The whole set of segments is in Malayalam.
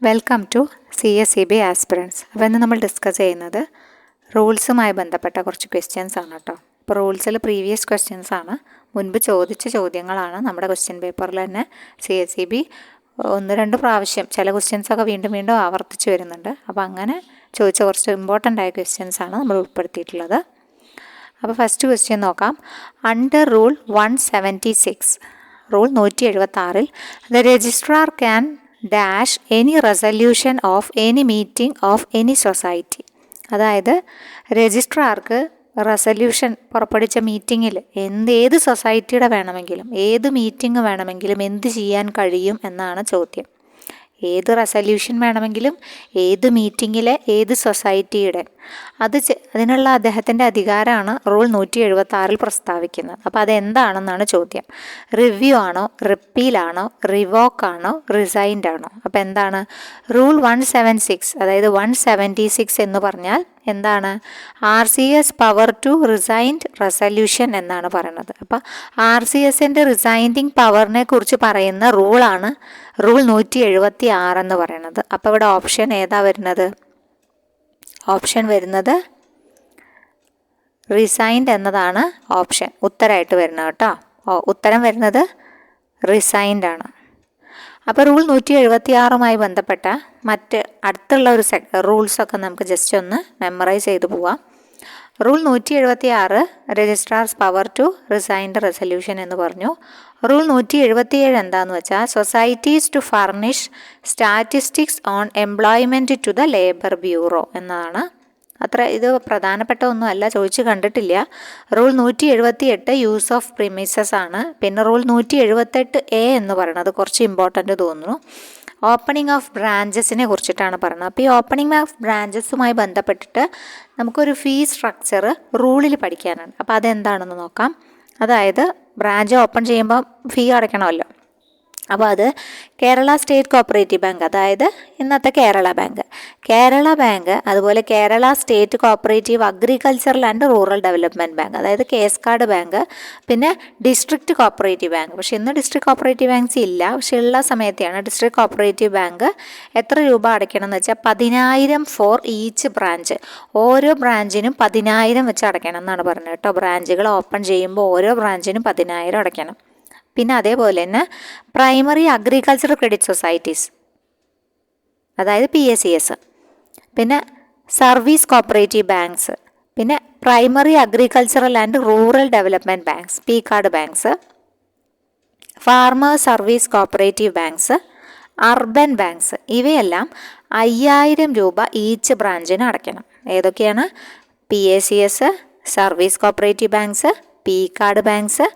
Welcome to CSEB aspirants. അപ്പോൾ ഇന്ന് നമ്മൾ ഡിസ്കസ് ചെയ്യുന്നത് റൂൾസുമായി ബന്ധപ്പെട്ട കുറച്ച് ക്വസ്റ്റ്യൻസ് ആണ് കേട്ടോ. അപ്പോൾ റൂൾസിൽ പ്രീവിയസ് ക്വസ്റ്റ്യൻസ് ആണ്, മുൻപ് ചോദിച്ച ചോദ്യങ്ങളാണ്. നമ്മുടെ ക്വസ്റ്റ്യൻ പേപ്പറിൽ തന്നെ CSEB ഒന്ന് രണ്ട് പ്രാവശ്യം ചില ക്വസ്റ്റ്യൻസൊക്കെ വീണ്ടും വീണ്ടും ആവർത്തിച്ച് വരുന്നുണ്ട്. അപ്പോൾ അങ്ങനെ ചോദിച്ച കുറച്ച് ഇമ്പോർട്ടൻ്റ് ആയ ക്വസ്റ്റ്യൻസ് ആണ് നമ്മൾ ഉൾപ്പെടുത്തിയിട്ടുള്ളത്. അപ്പോൾ ഫസ്റ്റ് ക്വസ്റ്റ്യൻ നോക്കാം. Under rule 176, rule 176 the registrar can dash any resolution of any meeting of any society. അതായത് രജിസ്ട്രാർക്ക് റെസല്യൂഷൻ പുറപ്പെടുവിച്ച മീറ്റിങ്ങിൽ ഏത് സൊസൈറ്റിയുടെ വേണമെങ്കിലും ഏത് മീറ്റിംഗ് വേണമെങ്കിലും എന്ത് ചെയ്യാൻ കഴിയും എന്നാണ് ചോദ്യം. ഏത് റെസല്യൂഷൻ വേണമെങ്കിലും ഏത് മീറ്റിങ്ങിലെ ഏത് സൊസൈറ്റിയുടെ അതിനുള്ള അദ്ദേഹത്തിൻ്റെ അധികാരമാണ് റൂൾ 176 പ്രസ്താവിക്കുന്നത്. അപ്പോൾ അതെന്താണെന്നാണ് ചോദ്യം. റിവ്യൂ ആണോ, റിപ്പീലാണോ, റിവോക്ക് ആണോ, റിസൈൻഡ് ആണോ? അപ്പോൾ എന്താണ് റൂൾ 176? അതായത് 176 എന്ന് പറഞ്ഞാൽ എന്താണ്? RCS power to rescind resolution എന്നാണ് പറയുന്നത്. അപ്പോൾ RCSൻ്റെ റിസൈൻഡിങ് പവറിനെ കുറിച്ച് പറയുന്ന റൂളാണ് റൂൾ 176 എന്ന് പറയുന്നത്. അപ്പോൾ ഇവിടെ ഓപ്ഷൻ ഏതാ വരുന്നത്? ഓപ്ഷൻ വരുന്നത് റിസൈൻഡ് എന്നതാണ് ഓപ്ഷൻ ഉത്തരമായിട്ട് വരുന്നത് കേട്ടോ. ഉത്തരം വരുന്നത് റിസൈൻഡ് ആണ്. അപ്പോൾ റൂൾ 176മായി ബന്ധപ്പെട്ട മറ്റ് അടുത്തുള്ള ഒരു റൂൾസൊക്കെ നമുക്ക് ജസ്റ്റ് ഒന്ന് മെമ്മറൈസ് ചെയ്ത് പോവാം. Rule 176 registrar's power to rescind resolution എന്ന് പറഞ്ഞു. റൂൾ 177 എന്താണെന്ന് വെച്ചാൽ societies to furnish statistics on employment to the labour bureau എന്നതാണ്. ഇത് പ്രധാനപ്പെട്ട ഒന്നും അല്ല, ചോദിച്ച് കണ്ടിട്ടില്ല. റൂൾ 178 യൂസ് ഓഫ് പ്രിമിസസ് ആണ്. പിന്നെ റൂൾ 178A എന്ന് പറയുന്നത് കുറച്ച് ഇമ്പോർട്ടൻ്റ് തോന്നുന്നു. ഓപ്പണിംഗ് ഓഫ് ബ്രാഞ്ചസിനെ കുറിച്ചിട്ടാണ് പറയുന്നത്. അപ്പോൾ ഈ ഓപ്പണിംഗ് ഓഫ് ബ്രാഞ്ചസുമായി ബന്ധപ്പെട്ടിട്ട് നമുക്കൊരു ഫീ സ്ട്രക്ചർ റൂളിൽ പഠിക്കാനുണ്ട്. അപ്പോൾ അതെന്താണെന്ന് നോക്കാം. അതായത് ബ്രാഞ്ച് ഓപ്പൺ ചെയ്യുമ്പോൾ ഫീ അടയ്ക്കണമല്ലോ. അപ്പോൾ അത് കേരള സ്റ്റേറ്റ് കോപ്പറേറ്റീവ് ബാങ്ക്, അതായത് ഇന്നത്തെ കേരള ബാങ്ക്, അതുപോലെ Kerala state cooperative agricultural and rural development bank, അതായത് കേസ്കാർഡ് ബാങ്ക്, പിന്നെ ഡിസ്ട്രിക്റ്റ് കോപ്പറേറ്റീവ് ബാങ്ക്. പക്ഷേ ഇന്ന് ഡിസ്ട്രിക്ട് കോപ്പറേറ്റീവ് ബാങ്ക്സ് ഇല്ല. പക്ഷേ ഉള്ള സമയത്താണ് ഡിസ്ട്രിക്ട് കോപ്പറേറ്റീവ് ബാങ്ക് എത്ര രൂപ അടയ്ക്കണം എന്ന് വെച്ചാൽ 10,000 ഫോർ ഈച്ച് ബ്രാഞ്ച്. ഓരോ ബ്രാഞ്ചിനും 10,000 വെച്ച് അടയ്ക്കണം എന്നാണ് പറഞ്ഞത് കേട്ടോ. ബ്രാഞ്ചുകൾ ഓപ്പൺ ചെയ്യുമ്പോൾ ഓരോ ബ്രാഞ്ചിനും 10,000 അടയ്ക്കണം. പിന്നെ അതേപോലെ തന്നെ പ്രൈമറി അഗ്രികൾച്ചറൽ ക്രെഡിറ്റ് സൊസൈറ്റീസ്, അതായത് PACS, പിന്നെ സർവീസ് കോപ്പറേറ്റീവ് ബാങ്ക്സ്, പിന്നെ primary agricultural and rural development banks PCARD banks, farmers service cooperative banks, urban banks, ഇവയെല്ലാം 5,000 രൂപ ഈച്ച് ബ്രാഞ്ചിന് അടയ്ക്കണം. ഏതൊക്കെയാണ്? PACS, service cooperative banks, PCARD banks,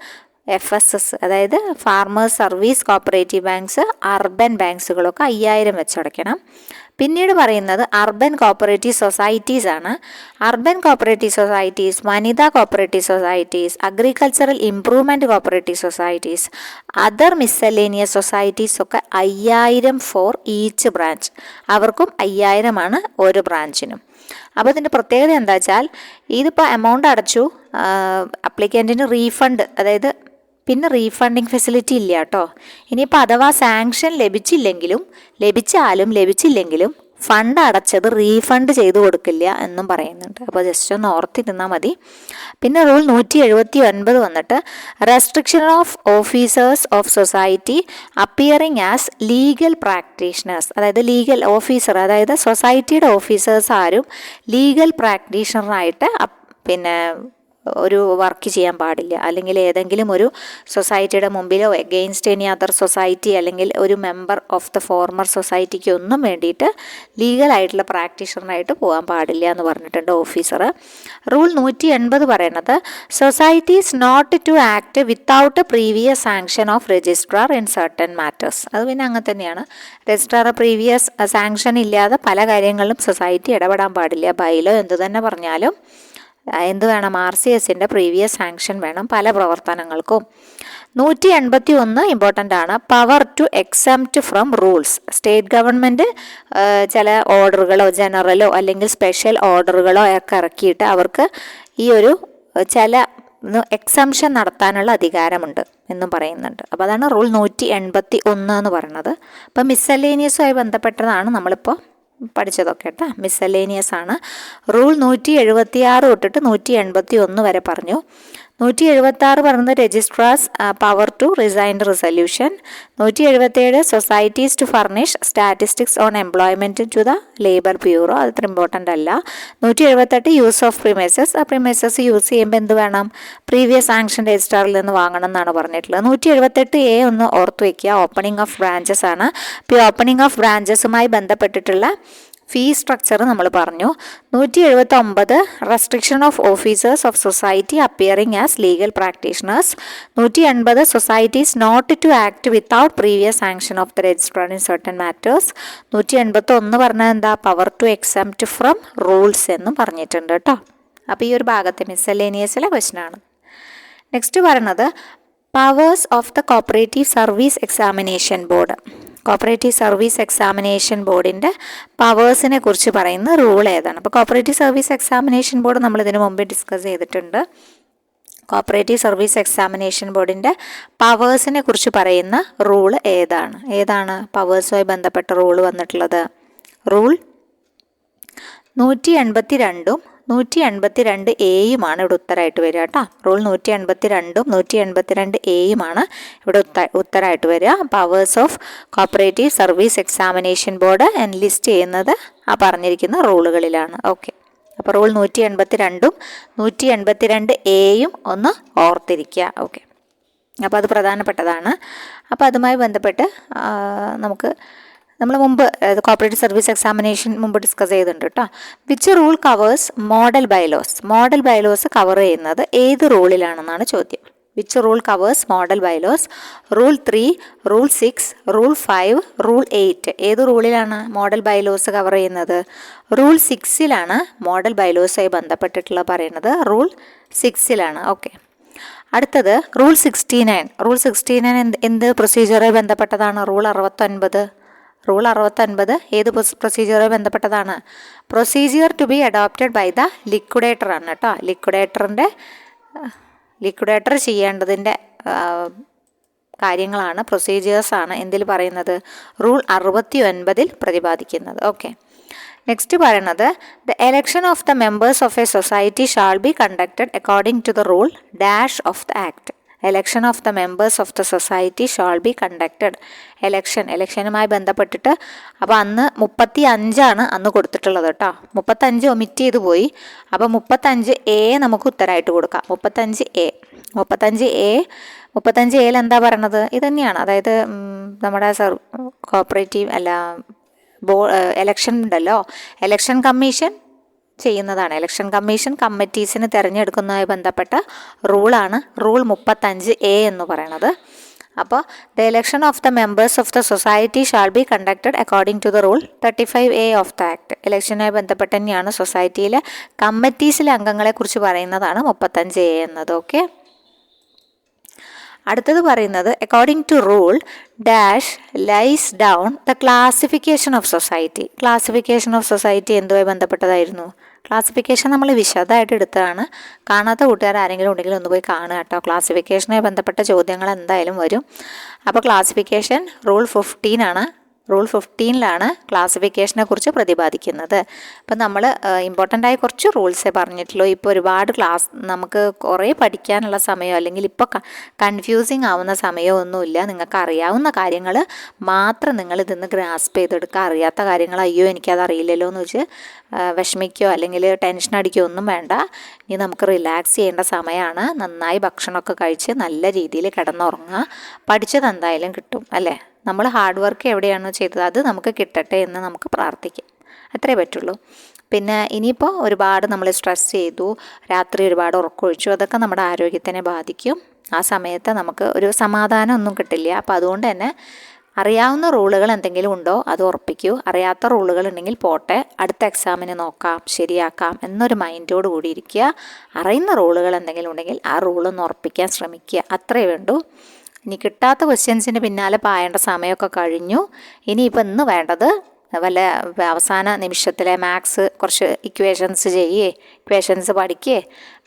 FSS, അതായത് farmers service cooperative banks, urban ബാങ്ക്സുകളൊക്കെ 5,000 വെച്ചടയ്ക്കണം. പിന്നീട് പറയുന്നത് അർബൻ കോപ്പറേറ്റീവ് സൊസൈറ്റീസ് ആണ്. അർബൻ കോപ്പറേറ്റീവ് സൊസൈറ്റീസ്, വനിതാ cooperative societies, agricultural improvement cooperative societies, other miscellaneous societies ഒക്കെ 5,000 ഫോർ ഈച്ച് ബ്രാഞ്ച്. അവർക്കും 5,000 ആണ് ഓരോ ബ്രാഞ്ചിനും. അപ്പോൾ ഇതിൻ്റെ പ്രത്യേകത എന്താ വെച്ചാൽ ഇതിപ്പോൾ എമൗണ്ട് അടച്ചു, അപ്ലിക്കൻറ്റിന് റീഫണ്ട്, അതായത് പിന്നെ റീഫണ്ടിങ് ഫെസിലിറ്റി ഇല്ല കേട്ടോ. ഇനിയിപ്പോൾ അഥവാ സാങ്ഷൻ ലഭിച്ചില്ലെങ്കിലും ഫണ്ട് അടച്ചത് റീഫണ്ട് ചെയ്ത് കൊടുക്കില്ല എന്നും പറയുന്നുണ്ട്. അപ്പോൾ ജസ്റ്റ് ഒന്ന് ഓർത്തിരുന്നാൽ മതി. പിന്നെ റൂൾ 179 വന്നിട്ട് restriction of officers of society appearing as legal practitioners, അതായത് ലീഗൽ ഓഫീസർ, അതായത് സൊസൈറ്റിയുടെ ഓഫീസേഴ്സ് ആരും ലീഗൽ പ്രാക്ടീഷണറായിട്ട് പിന്നെ ഒരു വർക്ക് ചെയ്യാൻ പാടില്ല. അല്ലെങ്കിൽ ഏതെങ്കിലും ഒരു സൊസൈറ്റിയുടെ മുമ്പിലോ എഗെയിൻസ്റ്റ് എനി അതർ സൊസൈറ്റി അല്ലെങ്കിൽ ഒരു മെമ്പർ ഓഫ് ദ ഫോർമർ സൊസൈറ്റിക്ക് ഒന്നും വേണ്ടിയിട്ട് ലീഗലായിട്ടുള്ള പ്രാക്ടീഷണറായിട്ട് പോകാൻ പാടില്ല എന്ന് പറഞ്ഞിട്ടുണ്ട് ഓഫീസർ. റൂൾ 180 പറയുന്നത് societies not to act without previous sanction of registrar in certain matters. അത് പിന്നെ അങ്ങനെ തന്നെയാണ്. രജിസ്ട്രാർ പ്രീവിയസ് സാങ്ഷൻ ഇല്ലാതെ പല കാര്യങ്ങളിലും സൊസൈറ്റി ഇടപെടാൻ പാടില്ല. ബൈലോ എന്തു തന്നെ പറഞ്ഞാലും എന്ത് വേണം? RCSൻ്റെ പ്രീവിയസ് സാങ്ഷൻ വേണം പല പ്രവർത്തനങ്ങൾക്കും. 181 ഇമ്പോർട്ടൻ്റ് ആണ്. Power to exempt from rules. State government ചില ഓർഡറുകളോ ജനറലോ അല്ലെങ്കിൽ സ്പെഷ്യൽ ഓർഡറുകളോ ഒക്കെ ഇറക്കിയിട്ട് അവർക്ക് ഈ ഒരു ചില എക്സംഷൻ നടത്താനുള്ള അധികാരമുണ്ട് എന്നും പറയുന്നുണ്ട്. അപ്പോൾ അതാണ് റൂൾ 181 എന്ന് പറയുന്നത്. അപ്പം മിസ്സലേനിയസുമായി ബന്ധപ്പെട്ടതാണ് നമ്മളിപ്പോൾ പഠിച്ചതൊക്കെ കേട്ടോ, മിസ്സലേനിയസ് ആണ്. റൂൾ 176 തൊട്ടിട്ട് 181 വരെ പറഞ്ഞു. 176 പറയുന്നത് registrar's power to rescind resolution. 177 societies to furnish statistics on employment to the labour bureau, അത് ഇത്ര ഇമ്പോർട്ടൻ്റ് അല്ല. 178 യൂസ് ഓഫ് പ്രിമൈസസ്, ആ പ്രിമൈസസ് യൂസ് ചെയ്യുമ്പോൾ എന്ത് വേണം, പ്രീവിയസ് സാങ്ഷൻ രജിസ്ട്രാറിൽ നിന്ന് വാങ്ങണം എന്നാണ് പറഞ്ഞിട്ടുള്ളത്. 178A ഒന്ന് ഓർത്ത് വയ്ക്കുക, ഓപ്പണിംഗ് ഓഫ് ബ്രാഞ്ചസ് ആണ്. ഇപ്പോൾ ഈ ഓപ്പണിംഗ് ഓഫ് ബ്രാഞ്ചസുമായി ബന്ധപ്പെട്ടിട്ടുള്ള ഫീ സ്ട്രക്ചർ നമ്മൾ പറഞ്ഞു. 179 restriction of officers of society appearing as legal practitioners. 180 societies not to act without previous sanction of the registrar in certain matters. 181 പറഞ്ഞാൽ എന്താ, power to exempt from rules എന്നും പറഞ്ഞിട്ടുണ്ട് കേട്ടോ. അപ്പോൾ ഈ ഒരു ഭാഗത്തെ മിസ്സലേനിയസിലെ ക്വസ്റ്റൻ ആണ്. നെക്സ്റ്റ് പറയുന്നത് powers of the cooperative service examination board. Cooperative service examination ബോർഡിൻ്റെ പവേഴ്സിനെ കുറിച്ച് പറയുന്ന റൂൾ ഏതാണ്? അപ്പോൾ കോപ്പറേറ്റീവ് സർവീസ് എക്സാമിനേഷൻ ബോർഡ് നമ്മൾ ഇതിനു മുമ്പ് ഡിസ്കസ് ചെയ്തിട്ടുണ്ട്. കോപ്പറേറ്റീവ് സർവീസ് എക്സാമിനേഷൻ ബോർഡിൻ്റെ പവേഴ്സിനെ കുറിച്ച് പറയുന്ന റൂൾ ഏതാണ് പവേഴ്സുമായി ബന്ധപ്പെട്ട റൂൾ വന്നിട്ടുള്ളത്? റൂൾ 182 182Aയുമാണ് ഇവിടെ ഉത്തരമായിട്ട് വരിക കേട്ടോ. റൂൾ 182 182Aയുമാണ് ഇവിടെ ഉത്തരമായിട്ട് വരിക. Powers of cooperative service examination board list ചെയ്യുന്നത് ആ പറഞ്ഞിരിക്കുന്ന റൂളുകളിലാണ്. ഓക്കെ, അപ്പോൾ റൂൾ 182 182Aയും ഒന്ന് ഓർത്തിരിക്കുക. ഓക്കെ, അപ്പോൾ അത് പ്രധാനപ്പെട്ടതാണ്. അപ്പോൾ അതുമായി ബന്ധപ്പെട്ട് നമ്മൾ മുമ്പ് കോപ്പറേറ്റീവ് സർവീസ് എക്സാമിനേഷൻ മുമ്പ് ഡിസ്കസ് ചെയ്തിട്ടുണ്ട് കേട്ടോ. Which rule covers model bylaws? Model bylaws cover ചെയ്യുന്നത് ഏത് റൂളിലാണെന്നാണ് ചോദ്യം. Which rule covers model bylaws? Rule 3, rule 6, rule 5, rule 8. ഏത് റൂളിലാണ് മോഡൽ ബൈലോസ് കവർ ചെയ്യുന്നത്? റൂൾ 6ലാണ് മോഡൽ ബൈലോസുമായി ബന്ധപ്പെട്ടിട്ടുള്ള പറയുന്നത്. റൂൾ 6ലാണ്. ഓക്കെ, അടുത്തത് റൂൾ 69. റൂൾ 69 എന്ത് പ്രൊസീജിയറുമായി ബന്ധപ്പെട്ടതാണ്? റൂൾ 69. റൂൾ 69 ഏത് പ്രൊസീജിയറുമായി ബന്ധപ്പെട്ടതാണ്? Procedure to be adopted by the liquidator ആണ് കേട്ടോ. ലിക്വിഡേറ്റർ ചെയ്യേണ്ടതിൻ്റെ കാര്യങ്ങളാണ്, പ്രൊസീജിയേഴ്സാണ് എന്തിൽ പറയുന്നത്? റൂൾ 69 പ്രതിപാദിക്കുന്നത്. ഓക്കെ, നെക്സ്റ്റ് പറയുന്നത് the election of the members of a society shall be conducted according to the rule dash of the act. Election of the members of the society shall be conducted. എലക്ഷനുമായി ബന്ധപ്പെട്ടിട്ട് അപ്പോൾ അന്ന് 35 അന്ന് കൊടുത്തിട്ടുള്ളത് കേട്ടോ. 35 ഒമിറ്റ് ചെയ്ത് പോയി. അപ്പോൾ 35A നമുക്ക് ഉത്തരമായിട്ട് കൊടുക്കാം. 35A എന്താ പറയണത്? ഇത് തന്നെയാണ്. അതായത് നമ്മുടെ കോപ്പറേറ്റീവ് എലക്ഷൻ ഉണ്ടല്ലോ, എലക്ഷൻ കമ്മീഷൻ ചെയ്യുന്നതാണ്. ഇലക്ഷൻ കമ്മീഷൻ കമ്മിറ്റീസിന് തിരഞ്ഞെടുക്കുന്നതുമായി ബന്ധപ്പെട്ട റൂളാണ് റൂൾ 35A എന്ന് പറയുന്നത്. അപ്പോൾ the election of the members of the society shall be conducted according to the rule 35A of the act. ഇലക്ഷനുമായി ബന്ധപ്പെട്ട് തന്നെയാണ് സൊസൈറ്റിയിലെ കമ്മിറ്റീസിലെ അംഗങ്ങളെക്കുറിച്ച് പറയുന്നതാണ് 35A എന്നത്. ഓക്കെ, അടുത്തത് പറയുന്നത് according to rule dash lies down the classification of society. Classification of society എന്തുമായി ബന്ധപ്പെട്ടതായിരുന്നു? ക്ലാസിഫിക്കേഷൻ നമ്മൾ വിശദമായിട്ട് എടുത്തതാണ്. കാണാത്ത കൂട്ടുകാർ ആരെങ്കിലും ഉണ്ടെങ്കിൽ ഒന്ന് പോയി കാണുക കേട്ടോ. ക്ലാസിഫിക്കേഷനുമായി ബന്ധപ്പെട്ട ചോദ്യങ്ങൾ എന്തായാലും വരും. അപ്പോൾ ക്ലാസിഫിക്കേഷൻ റൂൾ 15 ആണ്. റൂൾ 15ലാണ് ക്ലാസിഫിക്കേഷനെ കുറിച്ച് പ്രതിപാദിക്കുന്നത്. അപ്പം നമ്മൾ ഇമ്പോർട്ടൻ്റ് ആയ കുറച്ച് റൂൾസേ പറഞ്ഞിട്ടുള്ളൂ. ഇപ്പോൾ ഒരുപാട് നമുക്ക് കുറേ പഠിക്കാനുള്ള സമയമോ അല്ലെങ്കിൽ ഇപ്പോൾ കൺഫ്യൂസിങ് ആവുന്ന സമയമോ ഒന്നുമില്ല. നിങ്ങൾക്ക് അറിയാവുന്ന കാര്യങ്ങൾ മാത്രം നിങ്ങൾ ഇതിന്ന് ഗ്രാസ്പ് ചെയ്തെടുക്കുക. അറിയാത്ത കാര്യങ്ങൾ അയ്യോ എനിക്കത് അറിയില്ലല്ലോ എന്ന് വെച്ച് വിഷമിക്കുകയോ അല്ലെങ്കിൽ ടെൻഷൻ അടിക്കുകയോ ഒന്നും വേണ്ട. ഇനി നമുക്ക് റിലാക്സ് ചെയ്യേണ്ട സമയമാണ്. നന്നായി ഭക്ഷണമൊക്കെ കഴിച്ച് നല്ല രീതിയിൽ കിടന്നുറങ്ങുക. പഠിച്ചത് എന്തായാലും കിട്ടും അല്ലേ? നമ്മൾ ഹാർഡ് വർക്ക് എവിടെയാണോ ചെയ്തത് അത് നമുക്ക് കിട്ടട്ടെ എന്ന് നമുക്ക് പ്രാർത്ഥിക്കാം. അത്രേ പറ്റുള്ളൂ. പിന്നെ ഇനിയിപ്പോൾ ഒരുപാട് നമ്മൾ സ്ട്രെസ് ചെയ്തു, രാത്രി ഒരുപാട് ഉറക്കമൊഴിച്ചു, അതൊക്കെ നമ്മുടെ ആരോഗ്യത്തിനെ ബാധിക്കും. ആ സമയത്ത് നമുക്ക് ഒരു സമാധാനം ഒന്നും കിട്ടില്ല. അപ്പോൾ അതുകൊണ്ട് തന്നെ അറിയാവുന്ന റൂളുകൾ എന്തെങ്കിലും ഉണ്ടോ അത് ഉറപ്പിക്കൂ. അറിയാത്ത റൂളുകൾ ഉണ്ടെങ്കിൽ പോട്ടെ, അടുത്ത എക്സാമിന് നോക്കാം, ശരിയാക്കാം എന്നൊരു മൈൻഡോട് കൂടി ഇരിക്കുക. അറിയുന്ന റൂളുകൾ എന്തെങ്കിലും ഉണ്ടെങ്കിൽ ആ റൂളൊന്ന് ഉറപ്പിക്കാൻ ശ്രമിക്കുക. അത്രേ വേണ്ടൂ. ഇനി കിട്ടാത്ത ക്വസ്റ്റ്യൻസിന് പിന്നാലെ പായേണ്ട സമയമൊക്കെ കഴിഞ്ഞു. ഇനിയിപ്പോൾ ഇന്ന് വേണ്ടത് വല്ല അവസാന നിമിഷത്തിലെ മാത്സ് കുറച്ച് ഇക്വേഷൻസ് പഠിക്കുകയെ,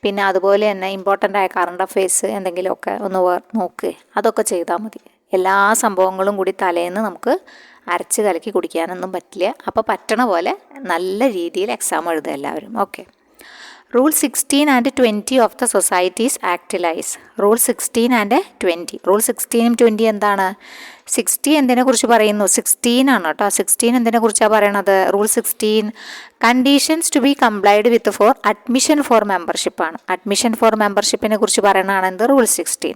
പിന്നെ അതുപോലെ തന്നെ ഇമ്പോർട്ടൻ്റ് ആയ കറണ്ട് അഫെയർസ് എന്തെങ്കിലുമൊക്കെ ഒന്ന് നോക്കുക, അതൊക്കെ ചെയ്താൽ മതി. എല്ലാ സംഭവങ്ങളും കൂടി തലേന്ന് നമുക്ക് അരച്ച് കലക്കി കുടിക്കാനൊന്നും പറ്റില്ല. അപ്പോൾ പറ്റണ പോലെ നല്ല രീതിയിൽ എക്സാം എഴുതുക എല്ലാവരും. Okay. Rule 16 and 20 of the societies act lies. Rule 16 and 20. Rule 16ഉം 20 എന്താണ്? 60 എന്തിനെ കുറിച്ച് പറയുന്നു? 16 ആണ് കേട്ടോ. 16 എന്തിനെ കുറിച്ചാണ് പറയണത്? Rule 16 conditions to be complied with for admission for membership ആണ്. അഡ്മിഷൻ ഫോർ മെമ്പർഷിപ്പിനെ കുറിച്ച് പറയണതാണ് എന്ത്? റൂൾ 16.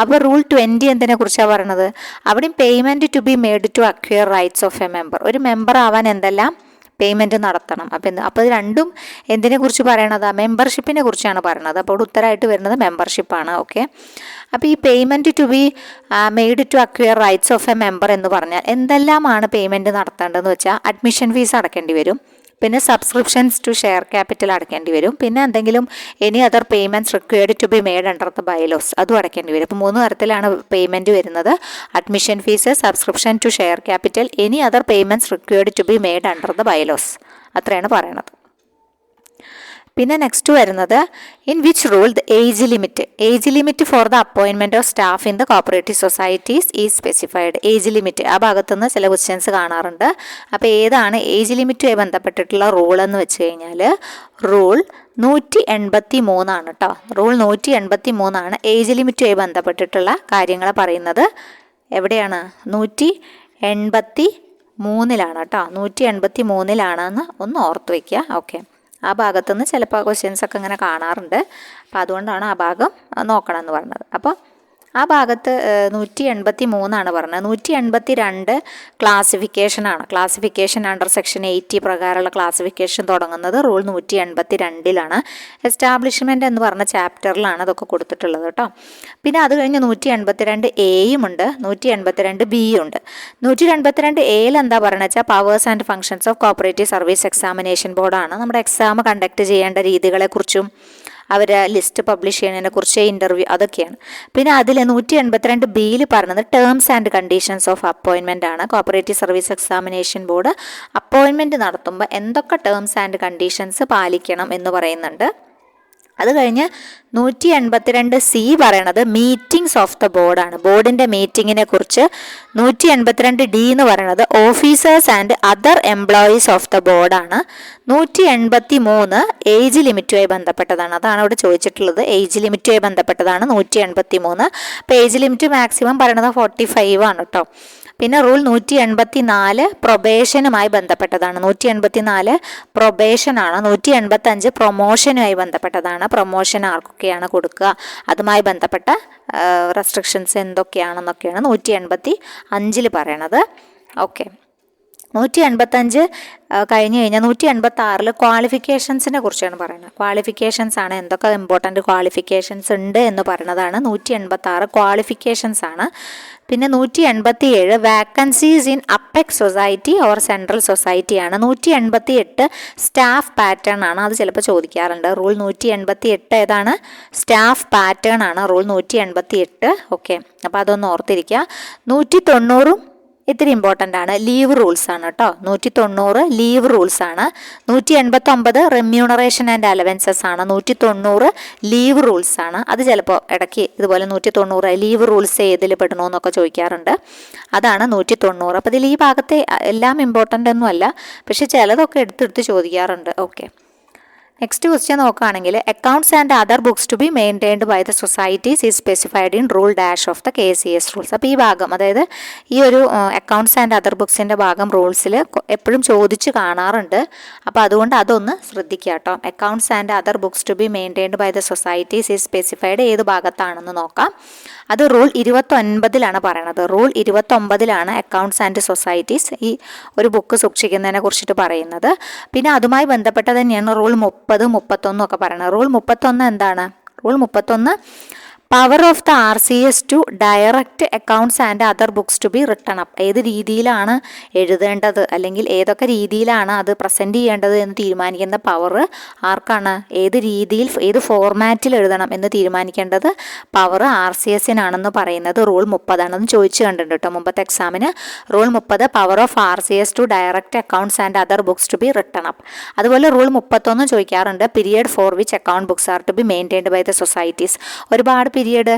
അപ്പോൾ റൂൾ 20 എന്തിനെ കുറിച്ചാണ് പറയണത്? അവിടെയും payment to be made to acquire rights of a member. ഒരു മെമ്പർ ആവാൻ എന്തെല്ലാം പേയ്മെൻറ്റ് നടത്തണം. അപ്പോൾ ഇത് രണ്ടും എന്തിനെ കുറിച്ച് പറയണത്? മെമ്പർഷിപ്പിനെ കുറിച്ചാണ് പറയണത്. അപ്പോൾ ഉത്തരമായിട്ട് വരുന്നത് മെമ്പർഷിപ്പാണ്. ഓക്കെ. അപ്പോൾ ഈ payment to be made to acquire rights of a member എന്ന് പറഞ്ഞാൽ എന്തെല്ലാമാണ് പേയ്മെൻറ്റ് നടത്തേണ്ടതെന്ന് വെച്ചാൽ അഡ്മിഷൻ ഫീസ് അടക്കേണ്ടി വരും, പിന്നെ സബ്സ്ക്രിപ്ഷൻസ് ടു ഷെയർ ക്യാപിറ്റൽ അടക്കേണ്ടി വരും, പിന്നെ എന്തെങ്കിലും any other payments required to be made under the bylaws അതും അടക്കേണ്ടി വരും. അപ്പോൾ 3 തരത്തിലാണ് പേയ്മെൻറ്റ് വരുന്നത്: admission fees, subscription to share capital, any other payments required to be made under the bylaws. അത്രയാണ് പറയണത്. പിന്നെ നെക്സ്റ്റ് വരുന്നത് in which rule the age limit for the appointment of staff in the cooperative societies is specified. Age limit ആ ഭാഗത്തുനിന്ന് ചില ക്വസ്റ്റ്യൻസ് കാണാറുണ്ട്. അപ്പോൾ ഏതാണ് ഏജ് ലിമിറ്റുമായി ബന്ധപ്പെട്ടിട്ടുള്ള റൂൾ എന്ന് വെച്ച് കഴിഞ്ഞാൽ റൂൾ 183 ആണ് കേട്ടോ. റൂൾ 183 ഏജ് ലിമിറ്റുമായി ബന്ധപ്പെട്ടിട്ടുള്ള കാര്യങ്ങൾ പറയുന്നത്. എവിടെയാണ്? 183 കേട്ടോ. 183 ഒന്ന് ഓർത്ത് വയ്ക്കുക. ഓക്കെ. ആ ഭാഗത്തുനിന്ന് ചിലപ്പോൾ ക്വസ്റ്റ്യൻസൊക്കെ ഇങ്ങനെ കാണാറുണ്ട്. അപ്പോൾ അതുകൊണ്ടാണ് ആ ഭാഗം നോക്കണം എന്ന് പറഞ്ഞത്. അപ്പോൾ ആ ഭാഗത്ത് 183 പറഞ്ഞത്. 182 ക്ലാസിഫിക്കേഷനാണ്. ക്ലാസിഫിക്കേഷൻ അണ്ടർ സെക്ഷൻ 80 പ്രകാരമുള്ള ക്ലാസിഫിക്കേഷൻ തുടങ്ങുന്നത് റൂൾ 182 എസ്റ്റാബ്ലിഷ്മെൻറ്റ് എന്ന് പറഞ്ഞ ചാപ്റ്ററിലാണ് അതൊക്കെ കൊടുത്തിട്ടുള്ളത് കേട്ടോ. പിന്നെ അത് കഴിഞ്ഞ് 182 ഉണ്ട്, 182 ഉണ്ട്. 182 എന്താ പറയുന്നത് വെച്ചാൽ powers and functions of cooperative service examination ബോർഡാണ്. നമ്മുടെ എക്സാം കണ്ടക്ട് ചെയ്യേണ്ട രീതികളെക്കുറിച്ചും അവർ ലിസ്റ്റ് പബ്ലിഷ് ചെയ്യുന്നതിനെ കുറിച്ച്, ഇൻ്റർവ്യൂ, അതൊക്കെയാണ്. പിന്നെ അതിൽ 182 പറഞ്ഞത് ടേംസ് ആൻഡ് കണ്ടീഷൻസ് ഓഫ് അപ്പോയിൻമെൻ്റ് ആണ്. Cooperative service examination board appointment നടത്തുമ്പോൾ എന്തൊക്കെ ടേംസ് ആൻഡ് കണ്ടീഷൻസ് പാലിക്കണം എന്ന് പറയുന്നുണ്ട്. അത് കഴിഞ്ഞ് 182 പറയണത് മീറ്റിംഗ്സ് ഓഫ് ദ ബോർഡാണ്. ബോർഡിൻ്റെ മീറ്റിങ്ങിനെ കുറിച്ച്. 182 എന്ന് പറയുന്നത് officers and other employees of the ബോർഡാണ്. 183 ഏജ് ലിമിറ്റുമായി ബന്ധപ്പെട്ടതാണ്. അതാണ് അവിടെ ചോദിച്ചിട്ടുള്ളത്. ഏജ് ലിമിറ്റുമായി ബന്ധപ്പെട്ടതാണ് 183. അപ്പോൾ ഏജ് ലിമിറ്റ് മാക്സിമം പറയണത് 45 ആണ് കേട്ടോ. പിന്നെ റൂൾ 184 പ്രൊബേഷനുമായി ബന്ധപ്പെട്ടതാണ്. 184 പ്രൊബേഷനാണ്. 185 പ്രൊമോഷനുമായി ബന്ധപ്പെട്ടതാണ്. പ്രൊമോഷൻ ആർക്കൊക്കെയാണ് കൊടുക്കുക, അതുമായി ബന്ധപ്പെട്ട റെസ്ട്രിക്ഷൻസ് എന്തൊക്കെയാണെന്നൊക്കെയാണ് 185 പറയണത്. ഓക്കെ. 185 കഴിഞ്ഞ് കഴിഞ്ഞാൽ 186 ക്വാളിഫിക്കേഷൻസിനെ കുറിച്ചാണ് പറയുന്നത്. ക്വാളിഫിക്കേഷൻസ് ആണ്. എന്തൊക്കെ ഇമ്പോർട്ടൻ്റ് ക്വാളിഫിക്കേഷൻസ് ഉണ്ട് എന്ന് പറയുന്നതാണ് 186 ക്വാളിഫിക്കേഷൻസ് ആണ്. പിന്നെ 187 vacancies in apex society or central society ആണ്. 188 സ്റ്റാഫ് പാറ്റേൺ ആണ്. അത് ചിലപ്പോൾ ചോദിക്കാറുണ്ട്. റൂൾ 188 ഏതാണ്? സ്റ്റാഫ് പാറ്റേൺ ആണ് റൂൾ 188. ഓക്കെ. അപ്പോൾ അതൊന്ന് ഓർത്തിരിക്കുക. 190 ഇത്തിരി ഇമ്പോർട്ടൻ്റ് ആണ്. ലീവ് റൂൾസ് ആണ് കേട്ടോ. 190 ലീവ് റൂൾസ് ആണ്. 189 റെമ്യൂണറേഷൻ ആൻഡ് അലവൻസസ് ആണ്. 190 ലീവ് റൂൾസ് ആണ്. അത് ചിലപ്പോൾ ഇടയ്ക്ക് ഇതുപോലെ 190 ലീവ് റൂൾസ് ഏതിൽ പെടണമെന്നൊക്കെ ചോദിക്കാറുണ്ട്. അതാണ് 190. അപ്പോൾ ഇതിൽ ഈ ഭാഗത്തെ എല്ലാം ഇമ്പോർട്ടൻ്റ് ഒന്നും അല്ല, പക്ഷെ ചിലതൊക്കെ എടുത്തെടുത്ത് ചോദിക്കാറുണ്ട്. ഓക്കെ. നെക്സ്റ്റ് ക്വസ്റ്റ്യൻ നോക്കുകയാണെങ്കിൽ accounts and other books to be maintained by the societies is specified in rule dash of the KCS rules. അപ്പോൾ ഈ ഭാഗം, അതായത് ഈ ഒരു അക്കൗണ്ട്സ് ആൻഡ് അതർ ബുക്സിൻ്റെ ഭാഗം റൂൾസിൽ എപ്പോഴും ചോദിച്ച് കാണാറുണ്ട്. അപ്പോൾ അതുകൊണ്ട് അതൊന്ന് ശ്രദ്ധിക്കുക കേട്ടോ. Accounts and other books to be maintained by the societies is specified ഏത് ഭാഗത്താണെന്ന് നോക്കാം. അത് റൂൾ 29 പറയണത്. റൂൾ 29 അക്കൗണ്ട്സ് ആൻഡ് സൊസൈറ്റീസ് ഈ ഒരു ബുക്ക് സൂക്ഷിക്കുന്നതിനെ കുറിച്ചിട്ട് പറയുന്നത്. പിന്നെ അതുമായി ബന്ധപ്പെട്ട തന്നെയാണ് റൂൾ 30, 31 ഒക്കെ പറയുന്നത്. റൂൾ 31 എന്താണ്? Rule 31 power of the RCS to direct accounts and other books to be written up. ഏത് രീതിയിലാണ് എഴുതേണ്ടത് അല്ലെങ്കിൽ ഏതൊക്കെ രീതിയിലാണ് അത് പ്രസൻറ്റ് ചെയ്യേണ്ടത് എന്ന് തീരുമാനിക്കുന്ന പവർ ആർക്കാണ്? ഏത് രീതിയിൽ ഏത് ഫോർമാറ്റിൽ എഴുതണം എന്ന് തീരുമാനിക്കേണ്ടത് പവർ RCSനാണെന്ന് പറയുന്നത് റൂൾ 30 ആണെന്ന് ചോദിച്ചു കണ്ടിട്ടുണ്ട് കേട്ടോ മുമ്പത്തെ എക്സാമിന്. Rule 30 power of RCS to direct accounts and other books to be written up. അതുപോലെ റൂൾ 31 ചോദിക്കാറുണ്ട് period for which account books are to be maintained by the societies. ഒരുപാട് പീരിയഡ്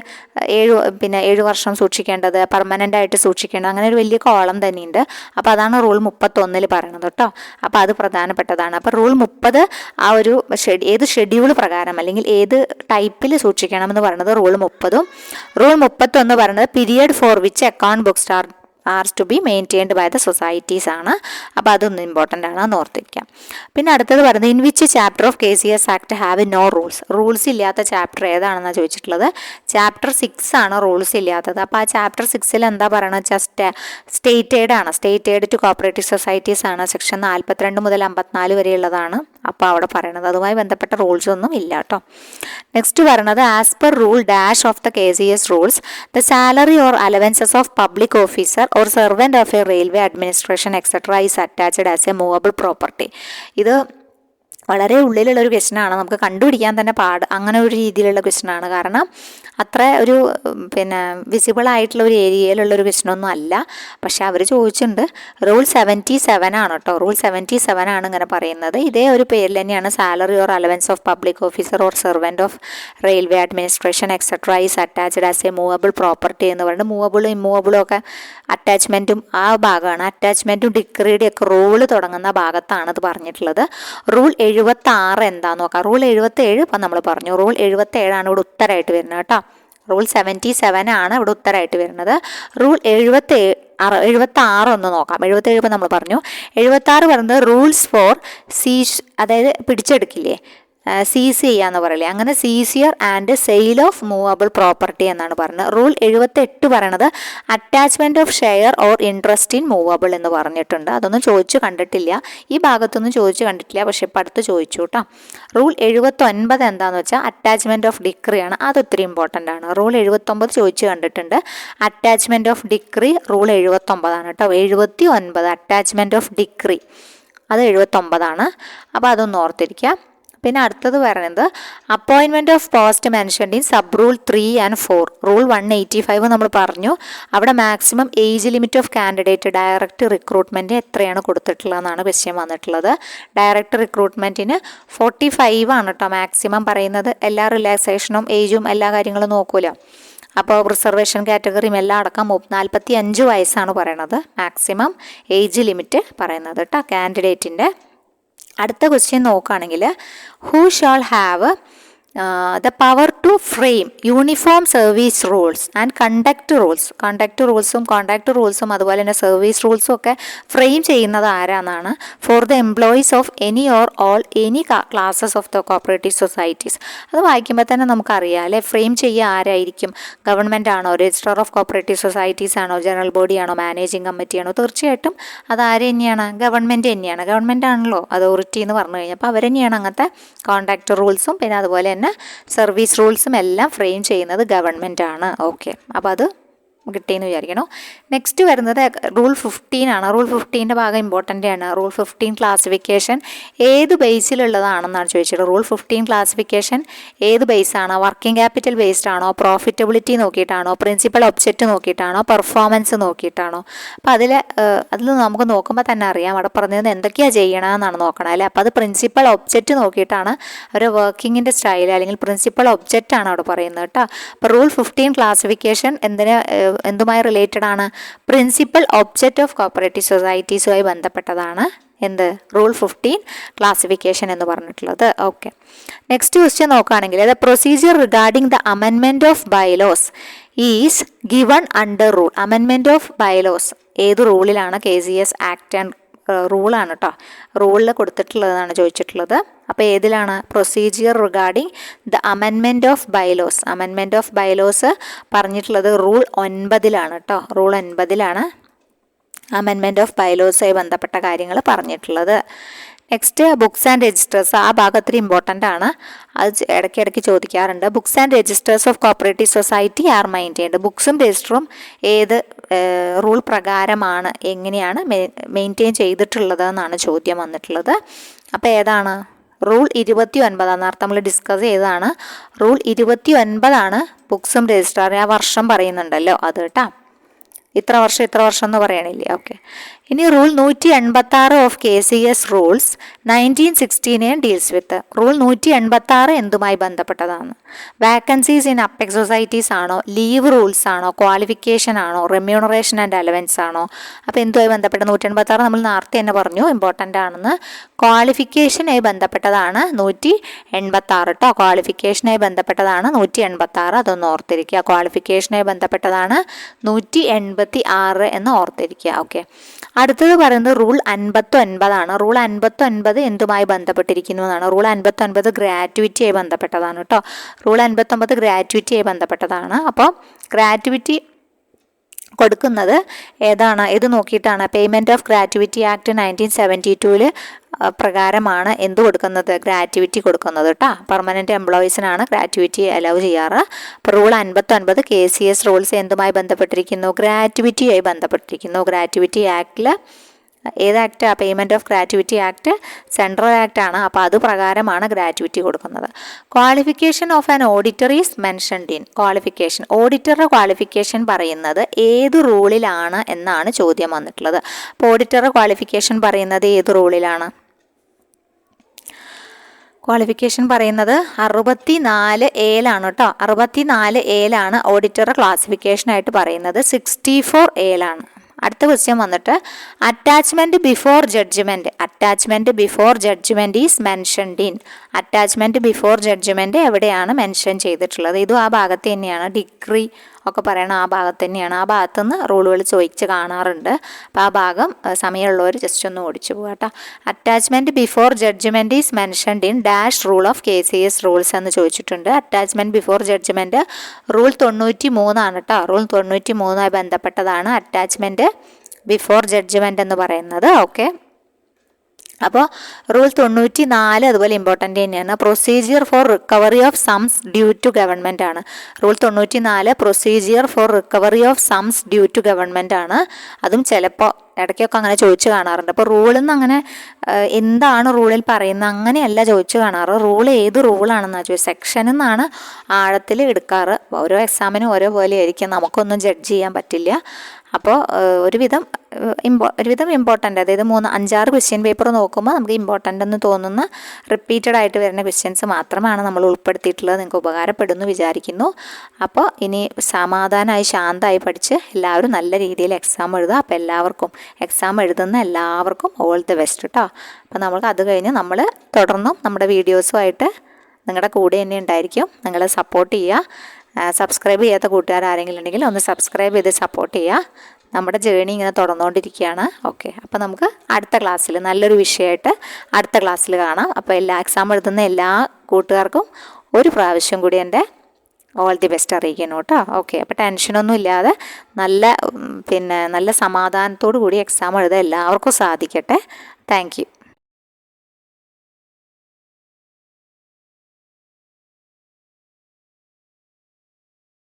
7 വർഷം സൂക്ഷിക്കേണ്ടത്, പെർമനൻ്റ് ആയിട്ട് സൂക്ഷിക്കേണ്ടത്, അങ്ങനെ ഒരു വലിയ കോളം തന്നെയുണ്ട്. അപ്പോൾ അതാണ് റൂൾ 31 പറയണത് കേട്ടോ. അപ്പോൾ അത് പ്രധാനപ്പെട്ടതാണ്. അപ്പോൾ റൂൾ 30 ആ ഒരു ഏത് ഷെഡ്യൂൾ പ്രകാരം അല്ലെങ്കിൽ ഏത് ടൈപ്പിൽ സൂക്ഷിക്കണം എന്ന് പറയുന്നത് റൂൾ 30ഉം. റൂൾ 31 പറയുന്നത് period for which account books are to be maintained by the societies ആണ്. അപ്പോൾ അതൊന്നും ഇമ്പോർട്ടൻ്റ് ആണ്, അത് ഓർത്തിരിക്കാം. പിന്നെ അടുത്തത് പറയുന്നത് in which chapter of KCS act have no rules. Rules ഇല്ലാത്ത ചാപ്റ്റർ ഏതാണെന്നാണ് ചോദിച്ചിട്ടുള്ളത്. ചാപ്റ്റർ 6 ആണ് റൂൾസ് ഇല്ലാത്തത്. അപ്പോൾ ആ ചാപ്റ്റർ 6 എന്താ പറയണത്? ജസ്റ്റ് സ്റ്റേറ്റ് എയ്ഡ് ആണ്. State aid to cooperative societies ആണ്. സെക്ഷൻ 42 മുതൽ 54 വരെയുള്ളതാണ്. അപ്പോൾ അവിടെ പറയണത് അതുമായി ബന്ധപ്പെട്ട റൂൾസ് ഒന്നും ഇല്ല കേട്ടോ. നെക്സ്റ്റ് പറയണത് as per rule dash of the KCS rules the salary or allowances of public officer or servant of a railway administration etc. is attached as a movable property. ഇത് വളരെ ഉള്ളിലുള്ളൊരു ക്വസ്റ്റനാണ്, നമുക്ക് കണ്ടുപിടിക്കാൻ തന്നെ അങ്ങനെ ഒരു രീതിയിലുള്ള ക്വസ്റ്റനാണ്. കാരണം അത്ര ഒരു വിസിബിൾ ആയിട്ടുള്ള ഒരു ഏരിയയിലുള്ളൊരു ക്വസ്റ്റനൊന്നും അല്ല. പക്ഷെ അവർ ചോദിച്ചിട്ടുണ്ട്. റൂൾ 77 ആണ് കേട്ടോ. റൂൾ 77 ആണ് ഇങ്ങനെ പറയുന്നത്. ഇതേ ഒരു പേരിൽ തന്നെയാണ് salary or allowance of public officer or servant of railway administration etcetera is attached as A movable property എന്ന് പറയുന്നത്. മൂവബിളും ഇമ്മൂവബിളും ഒക്കെ അറ്റാച്ച്മെൻറ്റും ആ ഭാഗമാണ്. അറ്റാച്ച്മെൻറ്റും ഡിക്രിയുടെ ഒക്കെ റൂള് തുടങ്ങുന്ന ഭാഗത്താണ് ഇത് പറഞ്ഞിട്ടുള്ളത്. റൂൾ 76 എന്താന്ന് നോക്കാം. റൂൾ 77 ഇപ്പം നമ്മൾ പറഞ്ഞു. റൂൾ 77 ആണ് ഇവിടെ ഉത്തരമായിട്ട് വരുന്നത് കേട്ടോ. റൂൾ 77 ആണ് ഇവിടെ ഉത്തരമായിട്ട് വരുന്നത്. റൂൾ 76 ഒന്ന് നോക്കാം. 77 ഇപ്പം നമ്മൾ പറഞ്ഞു. 76 പറയുന്നത് റൂൾസ് ഫോർ അതായത് പിടിച്ചെടുക്കില്ലേ, സീസ് ചെയ്യാന്ന് പറയില്ലേ, അങ്ങനെ seizure and sale of movable property എന്നാണ് പറയുന്നത്. റൂൾ 78 പറയണത് attachment of share or interest in movable എന്ന് പറഞ്ഞിട്ടുണ്ട്. അതൊന്നും ചോദിച്ചു കണ്ടിട്ടില്ല, ഈ ഭാഗത്തൊന്നും ചോദിച്ചു കണ്ടിട്ടില്ല, പക്ഷെ ഇപ്പം അടുത്ത് ചോദിച്ചു കേട്ടോ. റൂൾ 79 എന്താണെന്ന് വെച്ചാൽ അറ്റാച്ച്മെൻറ്റ് ഓഫ് ഡിക്രി ആണ്. അത് ഒത്തിരി ഇമ്പോർട്ടൻ്റ് ആണ്. റൂൾ 79 ചോദിച്ചു കണ്ടിട്ടുണ്ട്. അറ്റാച്ച്മെൻറ്റ് ഓഫ് ഡിക്രി റൂൾ 79 ആണ് കേട്ടോ. 79 അറ്റാച്ച്മെൻറ്റ് ഓഫ് ഡിക്രി അത് 79 ആണ്. അപ്പോൾ അതൊന്ന് ഓർത്തിരിക്കാം. പിന്നെ അടുത്തത് പറയുന്നത് appointment of post mentioned in sub rule 3 and 4. Rule 185 നമ്മൾ പറഞ്ഞു. അവിടെ maximum age limit of candidate direct recruitment എത്രയാണ് കൊടുത്തിട്ടുള്ളതെന്നാണ് ക്വസ്റ്റ്യൻ വന്നിട്ടുള്ളത്. ഡയറക്റ്റ് റിക്രൂട്ട്മെൻറ്റിന് 45 ആണ് കേട്ടോ മാക്സിമം പറയുന്നത്. എല്ലാ റിലാക്സേഷനും ഏജും എല്ലാ കാര്യങ്ങളും നോക്കൂല. അപ്പോൾ റിസർവേഷൻ കാറ്റഗറിയും എല്ലാം അടക്കം 45 വയസ്സാണ് പറയണത് മാക്സിമം ഏജ് ലിമിറ്റ് പറയുന്നത് കേട്ടോ കാൻഡിഡേറ്റിൻ്റെ. അടുത്ത ക്വസ്റ്റ്യൻ നോക്കുകയാണെങ്കിൽ who shall have the power to frame uniform service rules and conduct റൂൾസും അതുപോലെ തന്നെ സർവീസ് റൂൾസും ഒക്കെ ഫ്രെയിം ചെയ്യുന്നത് ആരാന്നാണ്. For the employees of any or all any classes of the cooperative societies. അത് വായിക്കുമ്പോൾ തന്നെ നമുക്കറിയാം അല്ലേ, ഫ്രെയിം ചെയ്യുക ആരായിരിക്കും? ഗവൺമെൻറ് ആണോ? രജിസ്ട്രാർ ഓഫ് കോപ്പറേറ്റീവ് സൊസൈറ്റീസ് ആണോ? ജനറൽ ബോഡി ആണോ? മാനേജിങ് കമ്മിറ്റി ആണോ? തീർച്ചയായിട്ടും അത് ആര് തന്നെയാണ്? ഗവൺമെൻറ് തന്നെയാണ്. ഗവൺമെൻറ് ആണല്ലോ അതോറിറ്റി എന്ന് പറഞ്ഞു കഴിഞ്ഞാൽ. അപ്പോൾ അവർ തന്നെയാണ് അങ്ങനത്തെ കോൺട്രാക്ട് റൂൾസും പിന്നെ അതുപോലെ തന്നെ സർവീസ് റൂൾസും എല്ലാം ഫ്രെയിം ചെയ്യുന്നത് ഗവൺമെൻറ് ആണ്. ഓക്കെ, അപ്പോൾ അത് കിട്ടിയെന്ന് വിചാരിക്കണം. നെക്സ്റ്റ് വരുന്നത് റൂൾ 15 ആണ്. റൂൾ 15ൻ്റെ ഭാഗം ഇമ്പോർട്ടൻ്റ് ആണ്. റൂൾ 15 ക്ലാസിഫിക്കേഷൻ ഏത് ബേസിലുള്ളതാണെന്നാണ് ചോദിച്ചത്. റൂൾ 15 ക്ലാസിഫിക്കേഷൻ ഏത് ബേസാണ്? വർക്കിംഗ് ക്യാപിറ്റൽ ബേസ്ഡ് ആണോ? പ്രോഫിറ്റബിലിറ്റി നോക്കിയിട്ടാണോ? പ്രിൻസിപ്പൽ ഒബ്ജക്റ്റ് നോക്കിയിട്ടാണോ? പെർഫോമൻസ് നോക്കിയിട്ടാണോ? അപ്പോൾ അതിൽ നമുക്ക് നോക്കുമ്പോൾ തന്നെ അറിയാം അവിടെ പറഞ്ഞത് എന്തൊക്കെയാണ് ചെയ്യണമെന്നാണ് നോക്കണം അല്ലേ. അപ്പോൾ അത് പ്രിൻസിപ്പൽ ഒബ്ജക്റ്റ് നോക്കിയിട്ടാണ് അവർ വർക്കിങ്ങിൻ്റെ സ്റ്റൈൽ അല്ലെങ്കിൽ പ്രിൻസിപ്പൽ ഒബ്ജക്റ്റ് ആണ് അവിടെ പറയുന്നത് കേട്ടോ. അപ്പോൾ റൂൾ 15 ക്ലാസിഫിക്കേഷൻ എന്തുമായി റിലേറ്റഡ് ആണ്? പ്രിൻസിപ്പൽ ഒബ്ജക്റ്റ് ഓഫ് കോപ്പറേറ്റീവ് സൊസൈറ്റീസുമായി ബന്ധപ്പെട്ടതാണ് എന്ത്? റൂൾ 15 ക്ലാസിഫിക്കേഷൻ എന്ന് പറഞ്ഞിട്ടുള്ളത്. ഓക്കെ, നെക്സ്റ്റ് ക്വസ്റ്റ്യൻ നോക്കുകയാണെങ്കിൽ the procedure regarding the amendment of bylaws is given under rule. Amendment of bylaws ഏത് റൂളിലാണ്? KCS ആക്ട് ആൻഡ് റൂളാണ് കേട്ടോ. റൂളിൽ കൊടുത്തിട്ടുള്ളതാണ് ചോദിച്ചിട്ടുള്ളത്. അപ്പോൾ ഏതിലാണ്? Procedure regarding the amendment of bylaws. Amendment of bylaws പറഞ്ഞിട്ടുള്ളത് റൂൾ 9 കേട്ടോ. റൂൾ 9 അമെൻമെൻറ്റ് ഓഫ് ബൈലോസുമായി ബന്ധപ്പെട്ട കാര്യങ്ങൾ പറഞ്ഞിട്ടുള്ളത്. Next books and registers. ആ ഭാഗം ഇത്തിരി ഇമ്പോർട്ടൻ്റ് ആണ്, അത് ഇടയ്ക്കിടയ്ക്ക് ചോദിക്കാറുണ്ട്. Books and registers of cooperative society are maintained. ബുക്സും രജിസ്റ്ററും ഏത് റൂൾ പ്രകാരമാണ്, എങ്ങനെയാണ് മെയിൻറ്റെയിൻ ചെയ്തിട്ടുള്ളത് എന്നാണ് ചോദ്യം വന്നിട്ടുള്ളത്. അപ്പോൾ ഏതാണ്? റൂൾ 29. നേരത്തെ നമ്മൾ ഡിസ്കസ് ചെയ്തതാണ്. റൂൾ 29 ബുക്സും രജിസ്റ്റർ. ആ വർഷം പറയുന്നുണ്ടല്ലോ അത് കേട്ടോ. ഇത്ര വർഷം എന്ന് പറയണില്ലേ? ഓക്കെ. ഇനി rule 186 of KCS rules 1969 deals with. Rule 186 എന്തുമായി ബന്ധപ്പെട്ടതാണ്? വാക്കൻസീസ് ഇൻ അപ്പെക്സ് സൊസൈറ്റീസ് ആണോ, ലീവ് റൂൾസ് ആണോ, ക്വാളിഫിക്കേഷൻ ആണോ, റെമ്യൂണറേഷൻ ആൻഡ് അലവൻസ് ആണോ? അപ്പോൾ എന്തുമായി ബന്ധപ്പെട്ട? 186 നമ്മൾ നേരത്തെ തന്നെ പറഞ്ഞു ഇമ്പോർട്ടൻ്റ് ആണെന്ന്. ക്വാളിഫിക്കേഷനായി ബന്ധപ്പെട്ടതാണ് 186 കേട്ടോ. ക്വാളിഫിക്കേഷനായി ബന്ധപ്പെട്ടതാണ് 186. അതൊന്ന് ഓർത്തിരിക്കുക. ക്വാളിഫിക്കേഷനായി ബന്ധപ്പെട്ടതാണ് 186 എന്ന് ഓർത്തിരിക്കുക. ഓക്കെ. അടുത്തത് പറയുന്നത് റൂൾ 59. റൂൾ 59 എന്തുമായി ബന്ധപ്പെട്ടിരിക്കുന്നു എന്നാണ്. റൂൾ 59 ഗ്രാറ്റുവിറ്റിയായി ബന്ധപ്പെട്ടതാണ് കേട്ടോ. റൂൾ 59 ഗ്രാറ്റുവിറ്റിയായി ബന്ധപ്പെട്ടതാണ്. അപ്പോൾ ഗ്രാറ്റുവിറ്റി കൊടുക്കുന്നത് ഏതാണ്? ഇത് നോക്കിയിട്ടാണ്. പേയ്മെൻറ്റ് ഓഫ് ഗ്രാറ്റുവിറ്റി ആക്ട് 1972 പ്രകാരമാണ് എന്ത് കൊടുക്കുന്നത്? ഗ്രാറ്റുവിറ്റി കൊടുക്കുന്നത് കേട്ടോ. പെർമനൻറ്റ് എംപ്ലോയീസിനാണ് ഗ്രാറ്റുവിറ്റി അലൗ ചെയ്യാറ്. അപ്പോൾ റൂൾ 59 KCS റൂൾസ് എന്തുമായി ബന്ധപ്പെട്ടിരിക്കുന്നു? ഗ്രാറ്റുവിറ്റിയായി ബന്ധപ്പെട്ടിരിക്കുന്നു. ഗ്രാറ്റുവിറ്റി ആക്ടിൽ ഏത് act? Payment of gratuity act central act ആണ്. അപ്പോൾ അത് പ്രകാരമാണ് ഗ്രാറ്റുവിറ്റി കൊടുക്കുന്നത്. Qualification of an auditor is mentioned in. Qualification, ഓഡിറ്ററുടെ ക്വാളിഫിക്കേഷൻ പറയുന്നത് ഏത് റൂളിലാണ് എന്നാണ് ചോദ്യം വന്നിട്ടുള്ളത്. അപ്പോൾ ഓഡിറ്ററുടെ ക്വാളിഫിക്കേഷൻ പറയുന്നത് ഏത് റൂളിലാണ്? ക്വാളിഫിക്കേഷൻ പറയുന്നത് 64A കേട്ടോ. 64A ഓഡിറ്ററുടെ ക്ലാസിഫിക്കേഷനായിട്ട് പറയുന്നത്. 64A. അടുത്ത ക്വസ്റ്റ്യൻ വന്നിട്ട് attachment before judgment. Attachment before judgment is mentioned in. Attachment before judgment എവിടെയാണ് മെൻഷൻ ചെയ്തിട്ടുള്ളത്? ഇതും ആ ഭാഗത്ത് തന്നെയാണ്. ഡിഗ്രി ഒക്കെ പറയണം ആ ഭാഗത്ത് തന്നെയാണ്. ആ ഭാഗത്തുനിന്ന് റൂളുകൾ ചോദിച്ച് കാണാറുണ്ട്. അപ്പോൾ ആ ഭാഗം സമയമുള്ളവർ ജസ്റ്റ് ഒന്ന് ഓടിച്ചു പോകുക കേട്ടോ. Attachment before judgment is mentioned in dash rule of KCS rules എന്ന് ചോദിച്ചിട്ടുണ്ട്. അറ്റാച്ച്മെൻറ്റ് ബിഫോർ ജഡ്ജ്മെൻറ്റ് റൂൾ 93 കേട്ടോ. റൂൾ 93 ബന്ധപ്പെട്ടതാണ് അറ്റാച്ച്മെൻറ്റ് ബിഫോർ ജഡ്ജ്മെൻറ്റ് എന്ന് പറയുന്നത്. ഓക്കെ. അപ്പോൾ റൂൾ 94 അതുപോലെ ഇമ്പോർട്ടൻ്റ് തന്നെയാണ്. Procedure for recovery of sums due to government ആണ്. Rule 94 procedure for recovery of sums due to government ആണ്. അതും ചിലപ്പോൾ ഇടയ്ക്കൊക്കെ അങ്ങനെ ചോദിച്ചു കാണാറുണ്ട്. അപ്പോൾ റൂളിൽ നിന്ന് അങ്ങനെ എന്താണ് റൂളിൽ പറയുന്നത് അങ്ങനെയല്ല ചോദിച്ചു കാണാറ്. റൂൾ ഏത് റൂളാണെന്നാണ് ചോദിച്ചത്. സെക്ഷനിൽ നിന്നാണ് ആഴത്തിൽ എടുക്കാറ്. ഓരോ എക്സാമിനും ഓരോ പോലെ ആയിരിക്കും, നമുക്കൊന്നും ജഡ്ജ് ചെയ്യാൻ പറ്റില്ല. അപ്പോൾ ഒരുവിധം ഇമ്പോർട്ടൻ്റ്, അതായത് 5-6 ക്വസ്റ്റ്യൻ പേപ്പർ നോക്കുമ്പോൾ നമുക്ക് ഇമ്പോർട്ടൻ്റ് എന്ന് തോന്നുന്ന റിപ്പീറ്റഡ് ആയിട്ട് വരുന്ന ക്വസ്റ്റ്യൻസ് മാത്രമാണ് നമ്മൾ ഉൾപ്പെടുത്തിയിട്ടുള്ളത്. നിങ്ങൾക്ക് ഉപകാരപ്പെടുന്നു വിചാരിക്കുന്നു. അപ്പോൾ ഇനി സമാധാനമായി ശാന്തമായി പഠിച്ച് എല്ലാവരും നല്ല രീതിയിൽ എക്സാം എഴുതുക. അപ്പോൾ എല്ലാവർക്കും എക്സാം എഴുതുന്ന എല്ലാവർക്കും ഓൾ ദി ബെസ്റ്റ് കേട്ടോ. അപ്പോൾ നമുക്ക് അത് കഴിഞ്ഞ് നമ്മൾ തുടർന്നും നമ്മുടെ വീഡിയോസുമായിട്ട് നിങ്ങളുടെ കൂടെ തന്നെ ഉണ്ടായിരിക്കും. നിങ്ങൾ സപ്പോർട്ട് ചെയ്യുക. സബ്സ്ക്രൈബ് ചെയ്യാത്ത കൂട്ടുകാർ ആരെങ്കിലും ഉണ്ടെങ്കിൽ ഒന്ന് സബ്സ്ക്രൈബ് ചെയ്ത് സപ്പോർട്ട് ചെയ്യുക. നമ്മുടെ ജേണി ഇങ്ങനെ തുടർന്നുകൊണ്ടിരിക്കുകയാണ്. ഓക്കെ. അപ്പോൾ നമുക്ക് അടുത്ത ക്ലാസ്സിൽ നല്ലൊരു വിഷയമായിട്ട് അടുത്ത ക്ലാസ്സിൽ കാണാം. അപ്പോൾ എക്സാം എഴുതുന്ന എല്ലാ കൂട്ടുകാർക്കും ഒരു പ്രാവശ്യം കൂടി എൻ്റെ ഓൾ ദി ബെസ്റ്റ് അറിയിക്കണം കേട്ടോ. ഓക്കെ. അപ്പോൾ ടെൻഷനൊന്നും ഇല്ലാതെ നല്ല സമാധാനത്തോടു കൂടി എക്സാം എഴുതാൻ എല്ലാവർക്കും സാധിക്കട്ടെ. Thank you.